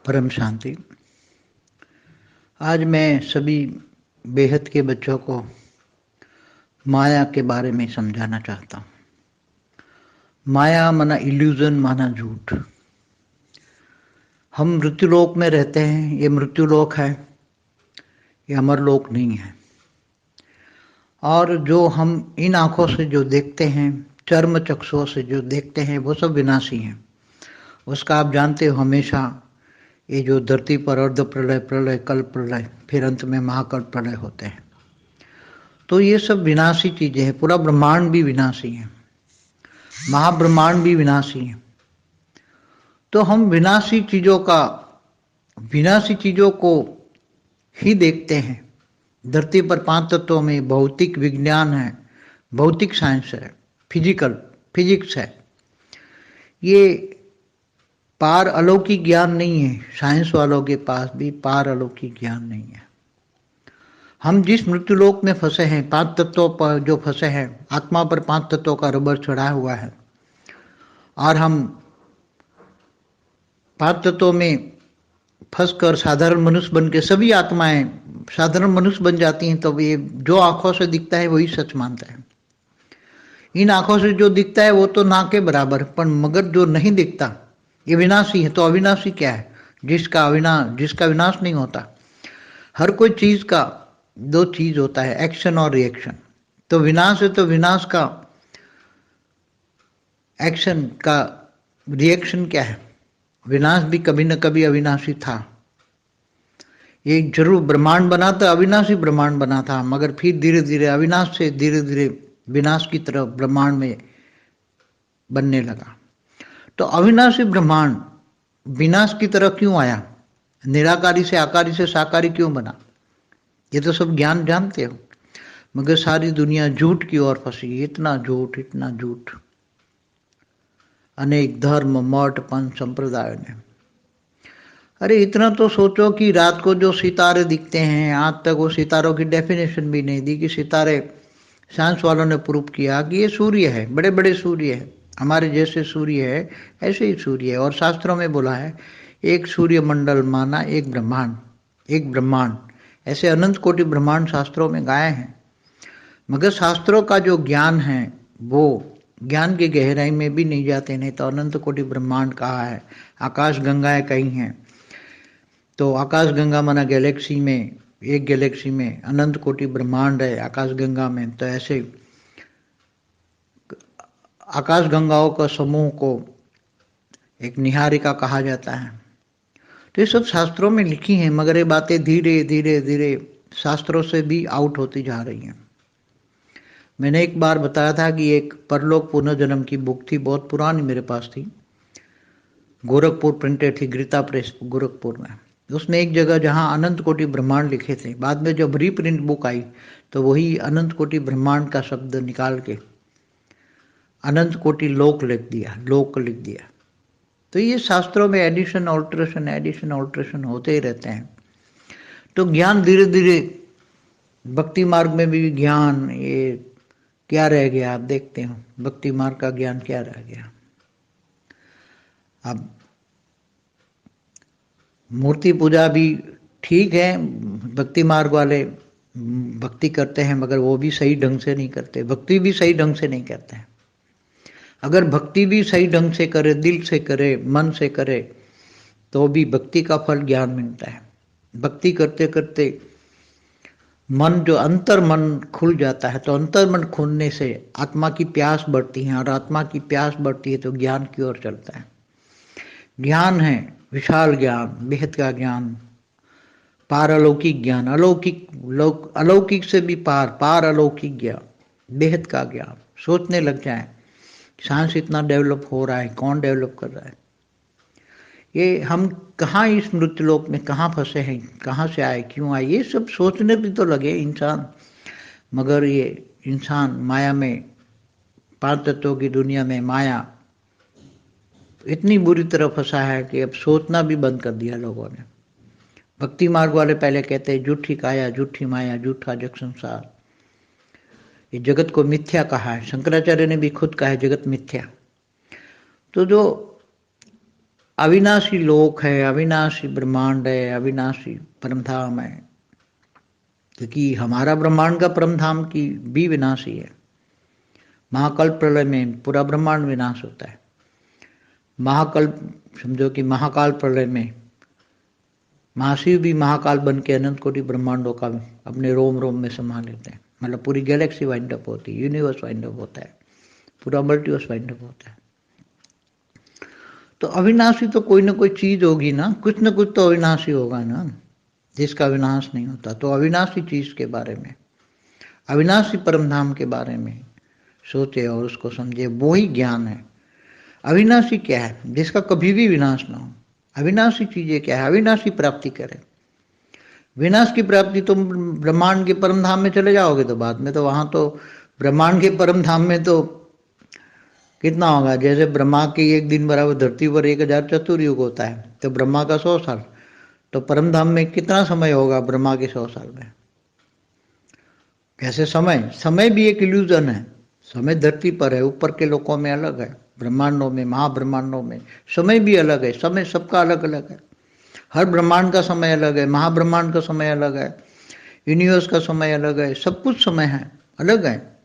परम शांति। आज मैं सभी बेहद के बच्चों को माया के बारे में समझाना चाहता हूँ। माया माना इल्यूजन, माना झूठ। हम मृत्युलोक में रहते हैं, ये मृत्युलोक है, ये अमरलोक नहीं है। और जो हम इन आँखों से जो देखते हैं, चर्म चक्षुओं से जो देखते हैं, वो सब विनाशी हैं। उसका आप जानते हो, हमेशा ये जो धरती पर अर्ध प्रलय, प्रलय, कल्प प्रलय, फिर अंत में महाकल्प प्रलय होते हैं, तो ये सब विनाशी चीजें हैं। पूरा ब्रह्मांड भी विनाशी है, महाब्रह्मांड भी विनाशी है। तो हम विनाशी चीजों को ही देखते हैं। धरती पर 5 तत्वों में भौतिक विज्ञान है, भौतिक साइंस है, फिजिक्स है। ये पार अलौकिक ज्ञान नहीं है। साइंस वालों के पास भी पार अलौकिक ज्ञान नहीं है। हम जिस मृत्युलोक में फंसे हैं, 5 तत्वों पर जो फंसे हैं, आत्मा पर 5 तत्वों का रबर चढ़ा हुआ है, और हम 5 तत्वों में फंसकर साधारण मनुष्य बन के, सभी आत्माएं साधारण मनुष्य बन जाती हैं, तो ये जो आंखों से दिखता है वही सच मानता है। इन आंखों से जो दिखता है वो तो ना के बराबर, पर मगर जो नहीं दिखता ये विनाशी है। तो अविनाशी क्या है? जिसका विनाश नहीं होता। हर कोई चीज का 2 चीज होता है, एक्शन और रिएक्शन। तो विनाश है, तो विनाश का एक्शन का रिएक्शन क्या है? विनाश भी कभी न कभी अविनाशी था। ये जरूर ब्रह्मांड बना था, अविनाशी ब्रह्मांड बना था, मगर फिर धीरे धीरे अविनाश से धीरे धीरे विनाश की तरफ ब्रह्मांड में बनने लगा। तो अविनाशी ब्रह्मांड विनाश की तरफ क्यों आया? निराकारी से आकारी से साकारी क्यों बना? ये तो सब ज्ञान जानते हो, मगर सारी दुनिया झूठ की ओर फंसी। इतना झूठ। अनेक धर्म, मठ, पंथ, संप्रदाय ने। अरे इतना तो सोचो कि रात को जो सितारे दिखते हैं, आज तक वो सितारों की डेफिनेशन भी नहीं दी कि सितारे, साइंस वालों ने प्रूव किया कि ये सूर्य है, बड़े बड़े सूर्य है, हमारे जैसे सूर्य है, ऐसे ही सूर्य है। और शास्त्रों में बोला है, एक सूर्य मंडल माना एक ब्रह्मांड। ऐसे अनंत कोटि ब्रह्मांड शास्त्रों में गाए हैं। मगर शास्त्रों का जो ज्ञान है, वो ज्ञान की गहराई में भी नहीं जाते। नहीं तो अनंत कोटि ब्रह्मांड कहाँ है? आकाश गंगाएं कहीं हैं। तो आकाश गंगा माना गैलेक्सी में, एक गैलेक्सी में अनंत कोटि ब्रह्मांड है आकाश गंगा में। तो ऐसे आकाश गंगाओं का समूह को एक निहारिका कहा जाता है। तो ये सब शास्त्रों में लिखी हैं, मगर ये बातें धीरे धीरे शास्त्रों से भी आउट होती जा रही हैं। मैंने एक बार बताया था कि एक परलोक पुनर्जन्म की बुक थी, बहुत पुरानी, मेरे पास थी, गोरखपुर प्रिंटेड थी, गीता प्रेस गोरखपुर में। उसमें एक जगह जहाँ अनंत कोटि ब्रह्मांड लिखे थे, बाद में जब रीप्रिंट बुक आई तो वही अनंत कोटि ब्रह्मांड का शब्द निकाल के अनंत कोटि लोक लिख दिया। तो ये शास्त्रों में एडिशन ऑल्ट्रेशन होते ही रहते हैं। तो ज्ञान धीरे धीरे, भक्ति मार्ग में भी ज्ञान, ये क्या रह गया? आप देखते हो भक्ति मार्ग का ज्ञान क्या रह गया। अब मूर्ति पूजा भी ठीक है, भक्ति मार्ग वाले भक्ति करते हैं, मगर वो भी सही ढंग से नहीं करते, भक्ति भी सही ढंग से नहीं करते हैं। अगर भक्ति भी सही ढंग से करे, दिल से करे, मन से करे, तो भी भक्ति का फल ज्ञान मिलता है। भक्ति करते करते मन, जो अंतर मन खुल जाता है, तो अंतर मन खुलने से आत्मा की प्यास बढ़ती है, और आत्मा की प्यास बढ़ती है तो ज्ञान की ओर चलता है। ज्ञान है विशाल ज्ञान, बेहद का ज्ञान, पारलौकिक ज्ञान, अलौकिक से भी पार अलौकिक ज्ञान, बेहद का ज्ञान। सोचने लग जाए, साइंस इतना डेवलप हो रहा है, कौन डेवलप कर रहा है? ये हम कहाँ, इस मृत्युलोक में कहाँ फंसे हैं, कहाँ से आए, क्यों आए, ये सब सोचने भी तो लगे इंसान। मगर ये इंसान माया में, 5 तत्वों की दुनिया में माया इतनी बुरी तरह फंसा है कि अब सोचना भी बंद कर दिया लोगों ने। भक्ति मार्ग वाले पहले कहते हैं, झूठी काया, झूठी माया, झूठा जग संसार। ये जगत को मिथ्या कहा है। शंकराचार्य ने भी खुद कहा है, जगत मिथ्या। तो जो अविनाशी लोक है, अविनाशी ब्रह्मांड है, अविनाशी परमधाम है, क्योंकि हमारा ब्रह्मांड का परमधाम की भी विनाशी है। महाकल्प प्रलय में पूरा ब्रह्मांड विनाश होता है। महाकल्प समझो कि महाकाल प्रलय में महाशिव भी महाकाल बन के अनंत कोटि ब्रह्मांडों का अपने रोम रोम में समा लेते हैं। मतलब पूरी गैलेक्सी वाइंड अप होती है, यूनिवर्स वाइंड अप होता है, पूरा मल्टीवर्स वाइंड अप होता है। तो अविनाशी तो कोई ना कोई चीज होगी ना, कुछ ना कुछ तो अविनाशी होगा ना, जिसका विनाश नहीं होता। तो अविनाशी चीज के बारे में, अविनाशी परमधाम के बारे में सोचे और उसको समझे, वो ही ज्ञान है। अविनाशी क्या है? जिसका कभी भी विनाश ना हो। अविनाशी चीजें क्या है? अविनाशी प्राप्ति करें। विनाश की प्राप्ति तुम ब्रह्मांड के परम धाम में चले जाओगे तो बाद में तो वहां तो ब्रह्मांड के परम धाम में तो कितना होगा? जैसे ब्रह्मा की एक दिन बराबर धरती पर 1000 चतुर्युग होता है, तो ब्रह्मा का 100 साल, तो परम धाम में कितना समय होगा ब्रह्मा के 100 साल में? कैसे समय? समय भी एक इल्यूजन है। समय धरती पर है, ऊपर के लोकों में अलग है, ब्रह्मांडों में, महाब्रह्मांडों में समय भी अलग है। समय सबका अलग अलग है। हर ब्रह्मांड का समय अलग है, महाब्रह्मांड का समय अलग है, यूनिवर्स का समय अलग है, सब कुछ समय है, अलग है।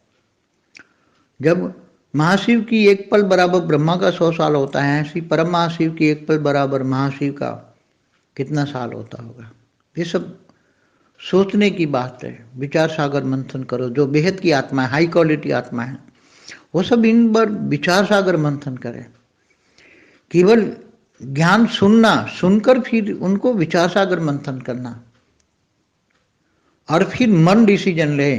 जब महाशिव की एक पल बराबर ब्रह्मा का 100 साल होता है, ऐसी परम महाशिव की एक पल बराबर महाशिव का कितना साल होता होगा? ये सब सोचने की बात है। विचार सागर मंथन करो। जो बेहद की आत्मा है, हाई क्वालिटी आत्मा है, वो सब इन पर विचार सागर मंथन करें। केवल ज्ञान सुनना, सुनकर फिर उनको विचार सागर मंथन करना, और फिर मन डिसीजन ले।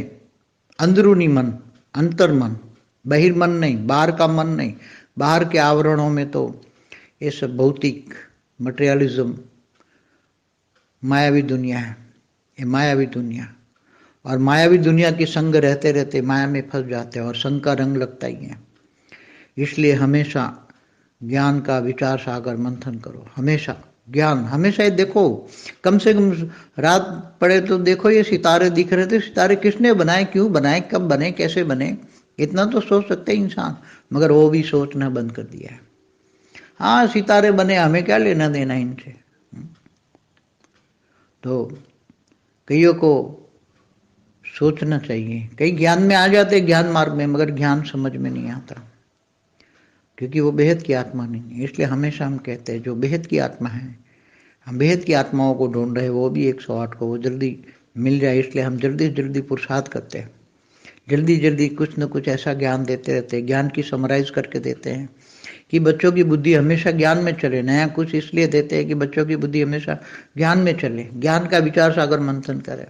अंदरूनी मन, अंतर मन, बहिर्मन नहीं, बाहर का मन नहीं। बाहर के आवरणों में तो ये सब भौतिक मटेरियलिज्म, मायावी दुनिया है। ये मायावी दुनिया, और मायावी दुनिया की संग रहते रहते माया में फंस जाते हैं और संग का रंग लगता ही है। इसलिए हमेशा ज्ञान का विचार सागर मंथन करो। हमेशा ज्ञान, हमेशा ये देखो, कम से कम रात पड़े तो देखो ये सितारे दिख रहे थे, सितारे किसने बनाए, क्यों बनाए, कब बने, कैसे बने, इतना तो सोच सकते हैं इंसान, मगर वो भी सोचना बंद कर दिया है। हाँ सितारे बने, हमें क्या लेना देना इनसे। तो कईयों को सोचना चाहिए। कई ज्ञान में आ जाते ज्ञान मार्ग में, मगर ज्ञान समझ में नहीं आता, क्योंकि वो बेहद की आत्मा नहीं है। इसलिए हमेशा हम कहते हैं जो बेहद की आत्मा है, हम बेहद की आत्माओं को ढूंढ रहे हैं, वो भी 108 को वो जल्दी मिल जाए। इसलिए हम जल्दी जल्दी पुरुषार्थ करते हैं, जल्दी जल्दी कुछ न कुछ ऐसा ज्ञान देते रहते हैं। ज्ञान की समराइज करके देते हैं कि बच्चों की बुद्धि हमेशा ज्ञान में चले। नया कुछ इसलिए देते हैं कि बच्चों की बुद्धि हमेशा ज्ञान में चले, ज्ञान का विचार सागर मंथन करे,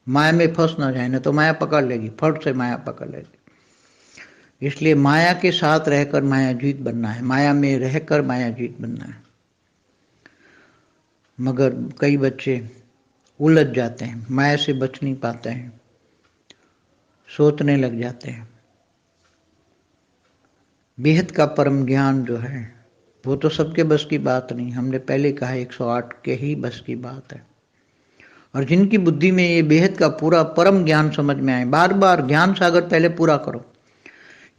माया में फंस ना जाए, ना तो माया पकड़ लेगी, फट से माया पकड़ लेगी। इसलिए माया के साथ रहकर माया जीत बनना है, माया में रहकर माया जीत बनना है। मगर कई बच्चे उलझ जाते हैं, माया से बच नहीं पाते हैं, सोचने लग जाते हैं। बेहद का परम ज्ञान जो है वो तो सबके बस की बात नहीं। हमने पहले कहा 108 के ही बस की बात है। और जिनकी बुद्धि में ये बेहद का पूरा परम ज्ञान समझ में आए, बार बार ज्ञान सागर पहले पूरा करो,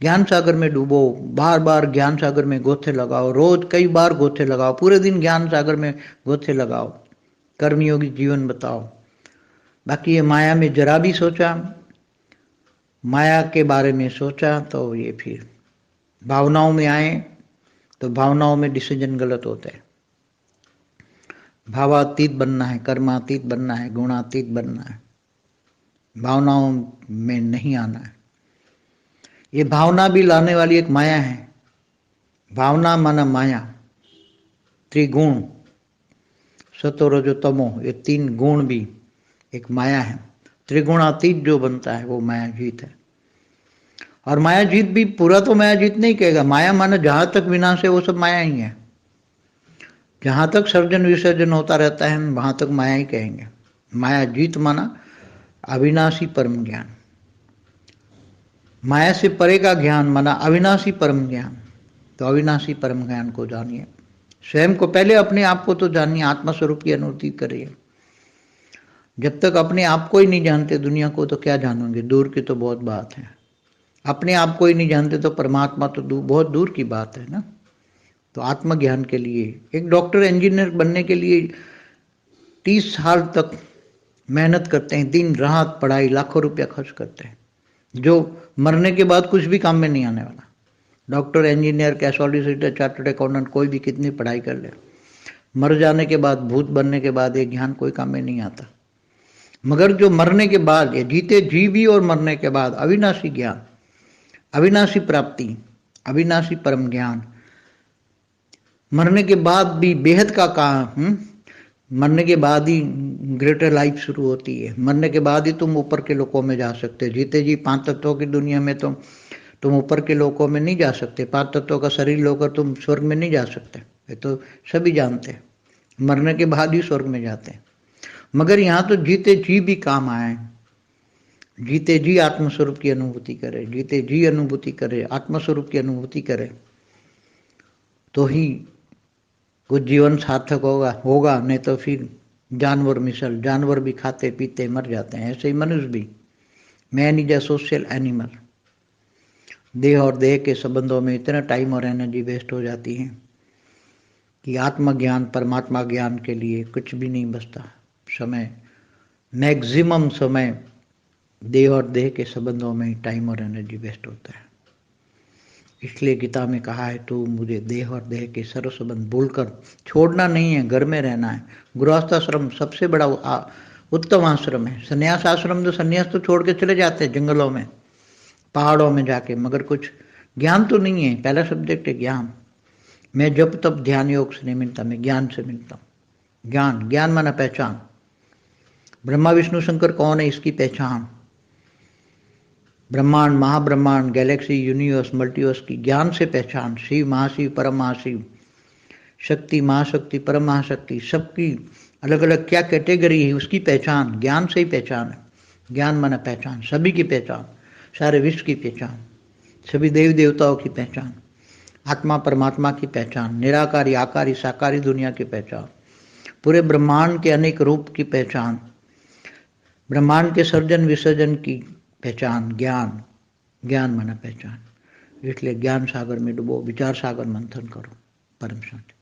ज्ञान सागर में डूबो, बार बार ज्ञान सागर में गोथे लगाओ, रोज कई बार गोथे लगाओ, पूरे दिन ज्ञान सागर में गोथे लगाओ, कर्मयोगी जीवन बताओ। बाकी ये माया में जरा भी सोचा, माया के बारे में सोचा तो ये फिर भावनाओं में आए तो भावनाओं में डिसीजन गलत होते हैं। भावातीत बनना है, कर्मातीत बनना है, गुणातीत बनना है, भावनाओं में नहीं आना है। ये भावना भी लाने वाली एक माया है। भावना माना माया, त्रिगुण, सतो रजो तमो, ये 3 गुण भी एक माया है। त्रिगुणातीत जो बनता है वो माया जीत है। और माया जीत भी पूरा तो माया जीत नहीं कहेगा। माया माना जहां तक विनाश है वो सब माया ही है। जहां तक सर्जन विसर्जन होता रहता है वहां तक माया ही कहेंगे। माया जीत माना अविनाशी परम ज्ञान। माया से परे का ज्ञान माना अविनाशी परम ज्ञान। तो अविनाशी परम ज्ञान को जानिए। स्वयं को पहले अपने आप को तो जानिए, आत्मा स्वरूप की अनुभूति करिए। जब तक अपने आप को ही नहीं जानते दुनिया को तो क्या जानोगे? दूर की तो बहुत बात है। अपने आप को ही नहीं जानते तो परमात्मा तो बहुत दूर की बात है ना। तो आत्मज्ञान के लिए एक डॉक्टर इंजीनियर बनने के लिए 30 साल तक मेहनत करते हैं, दिन रात पढ़ाई, लाखों रुपया खर्च करते हैं, जो मरने के बाद कुछ भी काम में नहीं आने वाला। डॉक्टर, इंजीनियर, क्या सॉलिसिटर, चार्टर्ड अकाउंटेंट, कोई भी कितनी पढ़ाई कर ले, मर जाने के बाद, भूत बनने के बाद ये ज्ञान कोई काम में नहीं आता। मगर जो मरने के बाद, ये जीते जी भी और मरने के बाद अविनाशी ज्ञान, अविनाशी प्राप्ति, अविनाशी परम ज्ञान, मरने के बाद भी बेहद का काम, मरने के बाद ही ग्रेटर लाइफ शुरू होती है, मरने के बाद ही तुम ऊपर के लोकों में जा सकते हो। जीते जी 5 तत्वों की दुनिया में तो तुम ऊपर के लोकों में नहीं जा सकते, 5 तत्वों का शरीर लेकर तुम स्वर्ग में नहीं जा सकते, ये तो सभी जानते हैं। मरने के बाद ही स्वर्ग में जाते हैं। मगर यहाँ तो जीते जी भी काम आए, जीते जी आत्मस्वरूप की अनुभूति करे, जीते जी अनुभूति करे, आत्मस्वरूप की अनुभूति करे, तो ही कुछ जीवन सार्थक होगा। नहीं तो फिर जानवर मिसल, जानवर भी खाते पीते मर जाते हैं, ऐसे ही मनुष्य भी। Man is a social animal. देह और देह के संबंधों में इतना टाइम और एनर्जी वेस्ट हो जाती है कि आत्मज्ञान, परमात्मा ज्ञान के लिए कुछ भी नहीं बचता समय। मैक्सिमम समय देह और देह के संबंधों में टाइम और एनर्जी वेस्ट होता है। इसलिए गीता में कहा है, तू मुझे देह और देह के सर्व संबंध भूलकर छोड़ना नहीं है, घर में रहना है। गृहस्थाश्रम सबसे बड़ा उत्तम आश्रम है। संन्यास आश्रम तो संन्यास तो छोड़ के चले जाते हैं जंगलों में, पहाड़ों में जाके, मगर कुछ ज्ञान तो नहीं है। पहला सब्जेक्ट है ज्ञान। मैं जब तब ध्यान योग से नहीं मिलता, मैं ज्ञान से मिलता हूँ। ज्ञान, ज्ञान माना पहचान। ब्रह्मा विष्णु शंकर कौन है, इसकी पहचान। ब्रह्मांड, महाब्रह्मांड, गैलेक्सी, यूनिवर्स, मल्टीवर्स की ज्ञान से पहचान। शिव, महाशिव, परम महाशिव, शक्ति, महाशक्ति, परम महाशक्ति, सबकी अलग अलग क्या कैटेगरी है, उसकी पहचान ज्ञान से ही पहचान है। ज्ञान माना पहचान, सभी की पहचान, सारे विश्व की पहचान, सभी देवी देवताओं की पहचान, आत्मा परमात्मा की पहचान, निराकारी आकारी साकारी दुनिया की पहचान, पूरे ब्रह्मांड के अनेक रूप की पहचान, ब्रह्मांड के सर्जन विसर्जन की पहचान। ज्ञान, ज्ञान माना पहचान। इसलिए ज्ञान सागर में डूबो, विचार सागर मंथन करो। परम शांति।